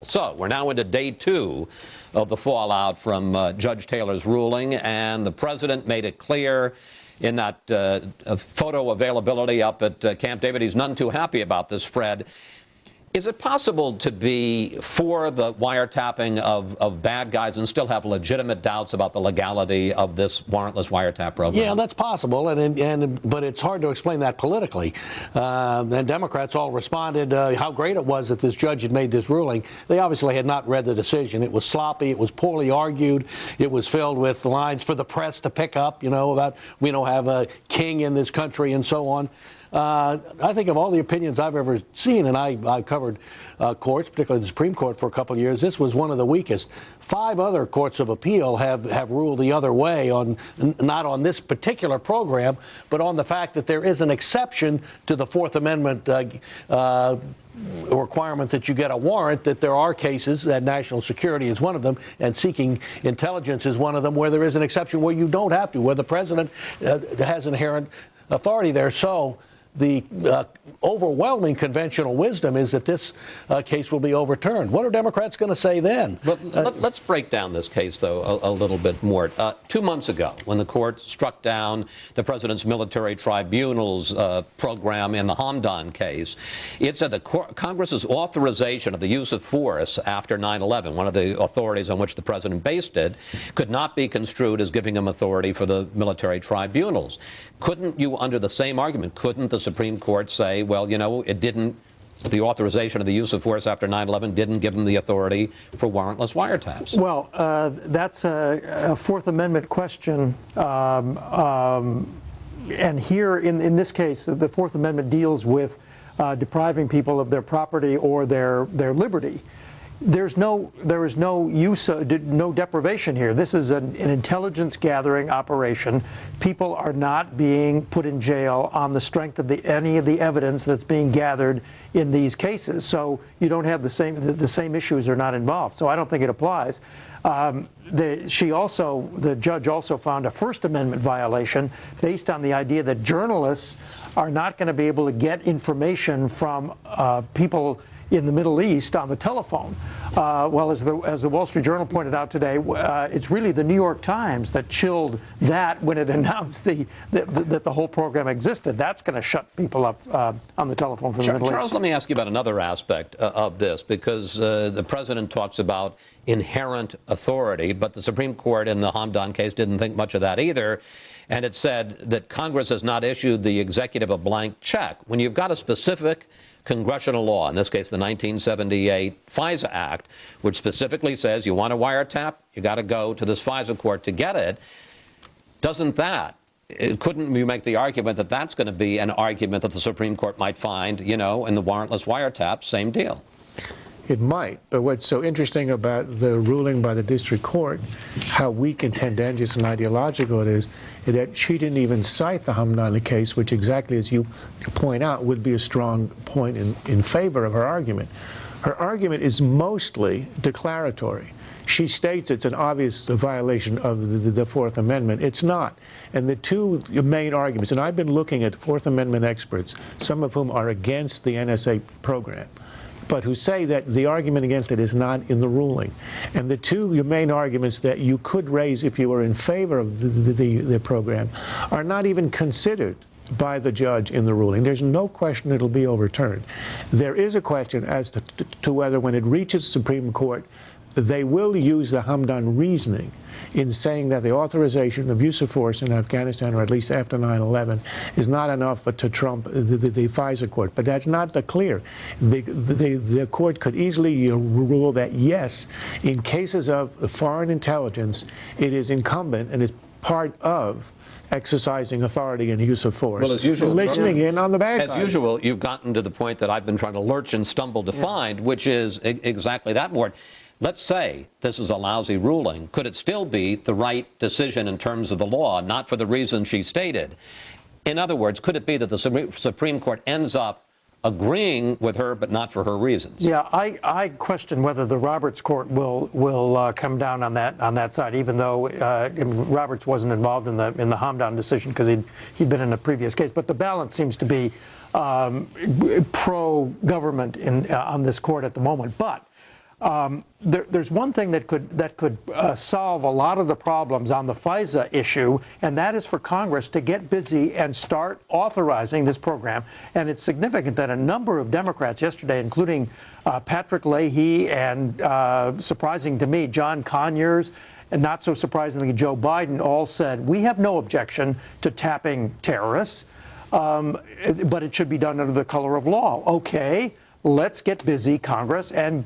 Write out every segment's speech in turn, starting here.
So we're now into day 2 of the fallout from Judge Taylor's ruling, and the president made it clear in that photo availability up at Camp David. He's none too happy about this, Fred. Is it possible to be for the wiretapping of bad guys and still have legitimate doubts about the legality of this warrantless wiretap program? Yeah, that's possible, but it's hard to explain that politically. And Democrats all responded how great it was that this judge had made this ruling. They obviously had not read the decision. It was sloppy. It was poorly argued. It was filled with lines for the press to pick up, you know, about we don't have a king in this country and so on. I think of all the opinions I've ever seen, and I covered courts, particularly the Supreme Court, for a couple of years, this was one of the weakest. 5 other courts of appeal have ruled the other way, not on this particular program, but on the fact that there is an exception to the Fourth Amendment requirement that you get a warrant, that there are cases, that national security is one of them, and seeking intelligence is one of them, where there is an exception where you don't have to, where the president has inherent authority there. So the overwhelming conventional wisdom is that this case will be overturned. What are Democrats going to say then? But let's break down this case, though, a little bit more. 2 months ago, when the court struck down the president's military tribunals program in the Hamdan case, it said that Congress's authorization of the use of force after 9/11, one of the authorities on which the president based it, could not be construed as giving him authority for the military tribunals. Couldn't you, under the same argument, couldn't the Supreme Court say, well, you know, it didn't, the authorization of the use of force after 9/11 didn't give them the authority for warrantless wiretaps? Well, that's a Fourth Amendment question. And here, in this case, the Fourth Amendment deals with depriving people of their property or their liberty. There is no use, no deprivation here. This is an intelligence gathering operation. People are not being put in jail on the strength of any of the evidence that's being gathered in these cases. So you don't have the same issues are not involved. So I don't think it applies. The judge also found a First Amendment violation based on the idea that journalists are not going to be able to get information from people in the Middle East on the telephone. Well, as the Wall Street Journal pointed out today, it's really the New York Times that chilled that when it announced that the whole program existed. That's going to shut people up on the telephone from the Middle East. Charles, let me ask you about another aspect of this, because the president talks about inherent authority, but the Supreme Court in the Hamdan case didn't think much of that either. And it said that Congress has not issued the executive a blank check. When you've got a specific congressional law, in this case the 1978 FISA Act, which specifically says you want a wiretap, you got to go to this FISA court to get it, couldn't you make the argument that that's going to be an argument that the Supreme Court might find, you know, in the warrantless wiretap, same deal? It might, but what's so interesting about the ruling by the district court, how weak and tendentious and ideological it is that she didn't even cite the Hamdan case, which exactly as you point out would be a strong point in favor of her argument. Her argument is mostly declaratory. She states it's an obvious violation of the Fourth Amendment. It's not. And the two main arguments, and I've been looking at Fourth Amendment experts, some of whom are against the NSA program, but who say that the argument against it is not in the ruling. And the two main arguments that you could raise if you were in favor of the program are not even considered by the judge in the ruling. There's no question it'll be overturned. There is a question as to whether when it reaches the Supreme Court, they will use the Hamdan reasoning in saying that the authorization of use of force in Afghanistan, or at least after 9/11, is not enough to trump the FISA court. But that's not clear. The court could easily rule that, yes, in cases of foreign intelligence, it is incumbent and is part of exercising authority and use of force. Well, as usual, listening in on the bad guys. As usual, you've gotten to the point that I've been trying to lurch and stumble to find, which is exactly that, Mort. Let's say this is a lousy ruling. Could it still be the right decision in terms of the law, not for the reason she stated? In other words, could it be that the Supreme Court ends up agreeing with her, but not for her reasons? Yeah, I question whether the Roberts Court will come down on that side, even though Roberts wasn't involved in the Hamdan decision because he'd been in a previous case. But the balance seems to be pro-government on this court at the moment. But There's one thing that could solve a lot of the problems on the FISA issue, and that is for Congress to get busy and start authorizing this program. And it's significant that a number of Democrats yesterday, including Patrick Leahy and, surprising to me, John Conyers, and not so surprisingly, Joe Biden, all said, we have no objection to tapping terrorists, but it should be done under the color of law. Okay. Let's get busy, Congress, and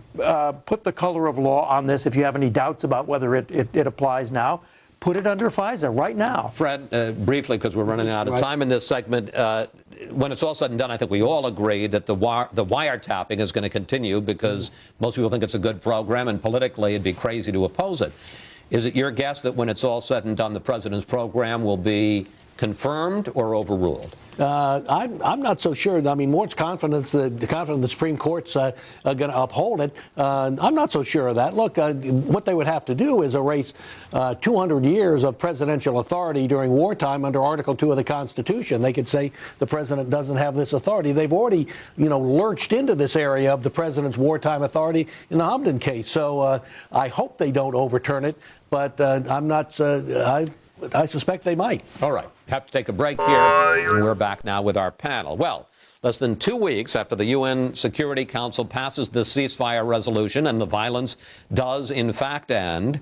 put the color of law on this. If you have any doubts about whether it applies now, put it under FISA right now. Fred, briefly, because we're running out of time in this segment, when it's all said and done, I think we all agree that the wiretapping is going to continue because most people think it's a good program, and politically it'd be crazy to oppose it. Is it your guess that when it's all said and done, the president's program will be confirmed or overruled? I'm not so sure. I mean, Mort's confidence, the Supreme Court's going to uphold it. I'm not so sure of that. Look, what they would have to do is erase 200 years of presidential authority during wartime under Article 2 of the Constitution. They could say the president doesn't have this authority. They've already, lurched into this area of the president's wartime authority in the Hamdan case. So I hope they don't overturn it, but I'm not. I suspect they might. All right. Have to take a break here, and we're back now with our panel. Well, less than 2 weeks after the UN Security Council passes this ceasefire resolution and the violence does, in fact, end,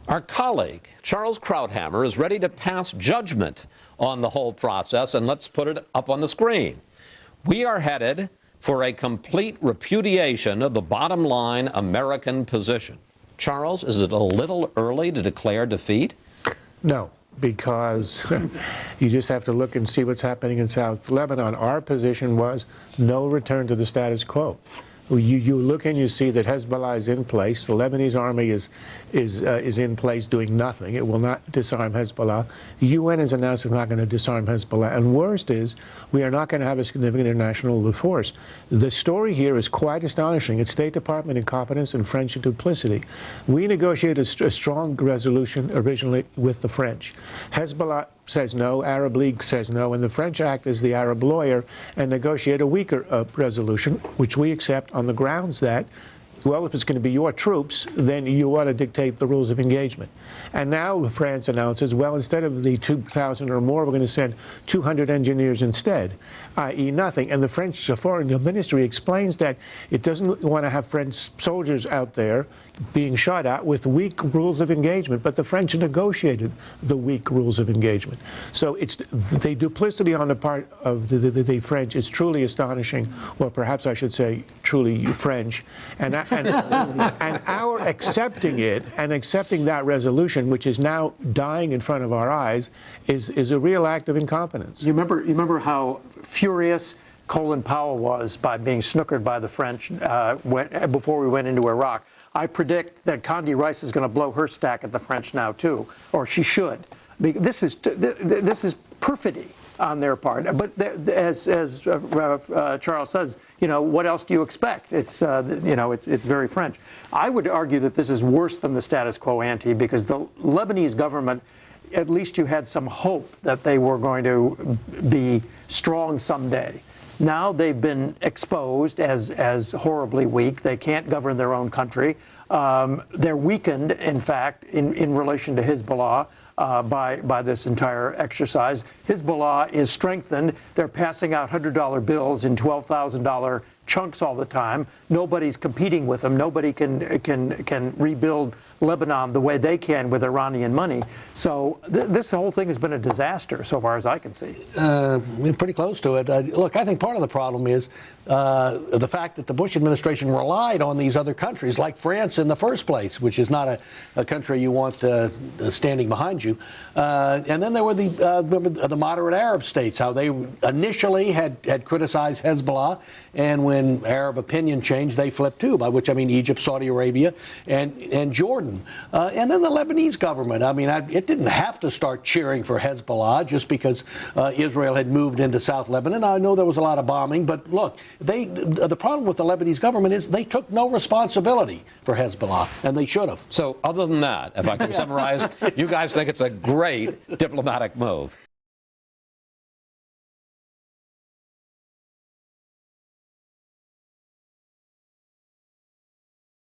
our colleague, Charles Krauthammer, is ready to pass judgment on the whole process, and let's put it up on the screen. We are headed for a complete repudiation of the bottom line American position. Charles, is it a little early to declare defeat? No, because you just have to look and see what's happening in South Lebanon. Our position was no return to the status quo. You look and you see that Hezbollah is in place. The Lebanese army is in place doing nothing. It will not disarm Hezbollah. The UN has announced it's not going to disarm Hezbollah. And worst is, we are not going to have a significant international force. The story here is quite astonishing. It's State Department incompetence and French duplicity. We negotiated a strong resolution originally with the French. Hezbollah says no, Arab League says no, and the French act as the Arab lawyer and negotiate a weaker resolution, which we accept on the grounds that, well, if it's going to be your troops, then you ought to dictate the rules of engagement. And now France announces, well, instead of the 2,000 or more, we're going to send 200 engineers instead, i.e. nothing. And the French Foreign Ministry explains that it doesn't want to have French soldiers out there being shot at with weak rules of engagement, but the French negotiated the weak rules of engagement. So it's the duplicity on the part of the French is truly astonishing, or perhaps I should say truly French, and our accepting it and accepting that resolution, which is now dying in front of our eyes, is a real act of incompetence. You remember how furious Colin Powell was by being snookered by the French before we went into Iraq. I predict that Condi Rice is going to blow her stack at the French now too, or she should. This is perfidy on their part. But as Charles says, what else do you expect? It's it's very French. I would argue that this is worse than the status quo ante, because the Lebanese government, at least you had some hope that they were going to be strong someday. Now they've been exposed as horribly weak. They can't govern their own country. They're weakened, in fact, in relation to Hezbollah by this entire exercise. Hezbollah is strengthened. They're passing out $100 bills in $12,000 chunks all the time. Nobody's competing with them. Nobody can rebuild Lebanon the way they can with Iranian money. So this whole thing has been a disaster so far as I can see. We're pretty close to it. Look, I think part of the problem is the fact that the Bush administration relied on these other countries like France in the first place, which is not a country you want standing behind you. And then there were the moderate Arab states, how they initially had criticized Hezbollah, and when Arab opinion changed, they flipped too, by which I mean Egypt, Saudi Arabia, and Jordan. And then the Lebanese government. I mean, it didn't have to start cheering for Hezbollah just because Israel had moved into South Lebanon. I know there was a lot of bombing, but look, the problem with the Lebanese government is they took no responsibility for Hezbollah, and they should have. So other than that, if I can summarize, you guys think it's a great diplomatic move.